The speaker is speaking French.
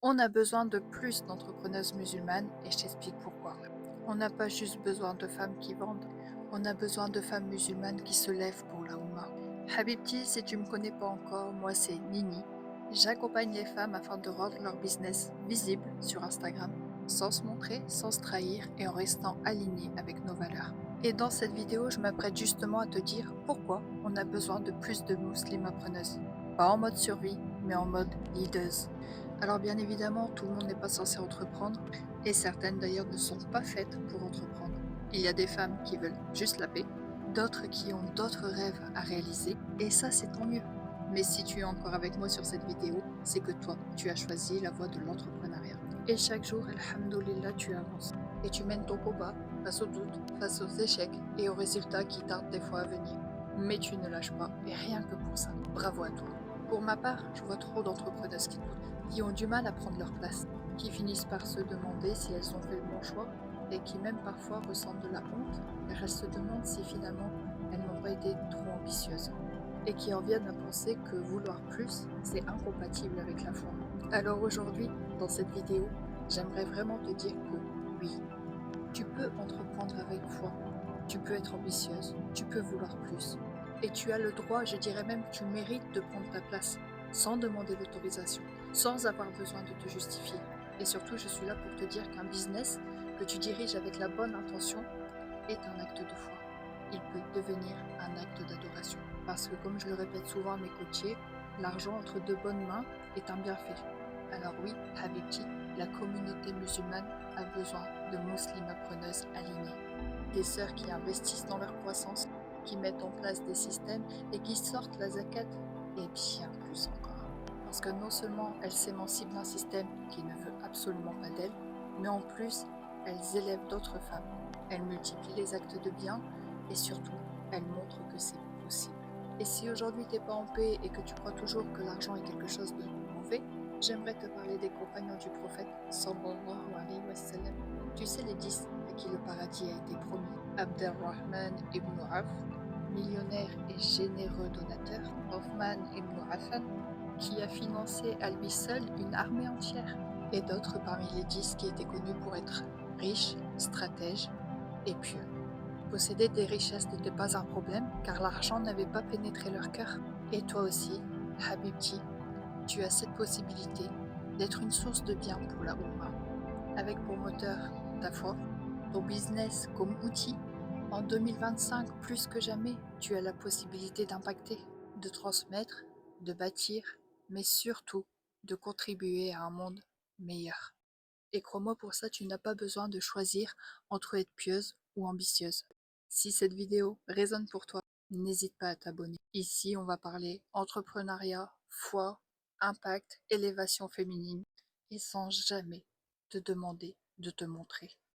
On a besoin de plus d'entrepreneuses musulmanes et je t'explique pourquoi. On n'a pas juste besoin de femmes qui vendent, on a besoin de femmes musulmanes qui se lèvent pour la Oumma. Habibti, si tu me connais pas encore, moi c'est Nini. J'accompagne les femmes afin de rendre leur business visible sur Instagram, sans se montrer, sans se trahir et en restant aligné avec nos valeurs. Et dans cette vidéo, je m'apprête justement à te dire pourquoi on a besoin de plus de muslimapreneuses. Pas en mode survie, mais en mode leaders. Alors bien évidemment, tout le monde n'est pas censé entreprendre, et certaines d'ailleurs ne sont pas faites pour entreprendre. Il y a des femmes qui veulent juste la paix, d'autres qui ont d'autres rêves à réaliser, et ça c'est tant mieux. Mais si tu es encore avec moi sur cette vidéo, c'est que toi, tu as choisi la voie de l'entrepreneuriat. Et chaque jour, alhamdoulilah, tu avances. Et tu mènes ton combat face aux doutes, face aux échecs et aux résultats qui tardent des fois à venir. Mais tu ne lâches pas, et rien que pour ça, bravo à toi. Pour ma part, je vois trop d'entrepreneuses qui ont du mal à prendre leur place, qui finissent par se demander si elles ont fait le bon choix et qui même parfois ressentent de la honte car elles se demandent si finalement elles n'ont pas été trop ambitieuses et qui en viennent à penser que vouloir plus, c'est incompatible avec la foi. Alors aujourd'hui, dans cette vidéo, j'aimerais vraiment te dire que oui, tu peux entreprendre avec foi, tu peux être ambitieuse, tu peux vouloir plus. Et tu as le droit, je dirais même que tu mérites de prendre ta place, sans demander l'autorisation, sans avoir besoin de te justifier. Et surtout, je suis là pour te dire qu'un business que tu diriges avec la bonne intention est un acte de foi. Il peut devenir un acte d'adoration. Parce que comme je le répète souvent à mes coachés, l'argent entre deux bonnes mains est un bienfait. Alors oui, Habibti, la communauté musulmane a besoin de muslimapreneuses alignées. Des sœurs qui investissent dans leur croissance, qui mettent en place des systèmes et qui sortent la zakat et bien plus encore. Parce que non seulement elles s'émancipent d'un système qui ne veut absolument pas d'elles, mais en plus, elles élèvent d'autres femmes. Elles multiplient les actes de bien et surtout, elles montrent que c'est possible. Et si aujourd'hui t'es pas en paix et que tu crois toujours que l'argent est quelque chose de mauvais, j'aimerais te parler des compagnons du prophète sallallahu alayhi wa sallam. Tu sais les 10 à qui le paradis a été promis. Abdelrahman ibn Auf, millionnaire et généreux donateur. Othman ibn Affan, qui a financé à lui seul une armée entière. Et d'autres parmi les 10 qui étaient connus pour être riches, stratèges et pieux. Posséder des richesses n'était pas un problème car l'argent n'avait pas pénétré leur cœur. Et toi aussi, Habibti, tu as cette possibilité d'être une source de bien pour la Oumma, avec pour moteur ta foi, ton business comme outil. En 2025, plus que jamais, tu as la possibilité d'impacter, de transmettre, de bâtir, mais surtout de contribuer à un monde meilleur. Et crois-moi, pour ça, tu n'as pas besoin de choisir entre être pieuse ou ambitieuse. Si cette vidéo résonne pour toi, n'hésite pas à t'abonner. Ici, on va parler entrepreneuriat, foi, impact, élévation féminine, et sans jamais te demander de te montrer.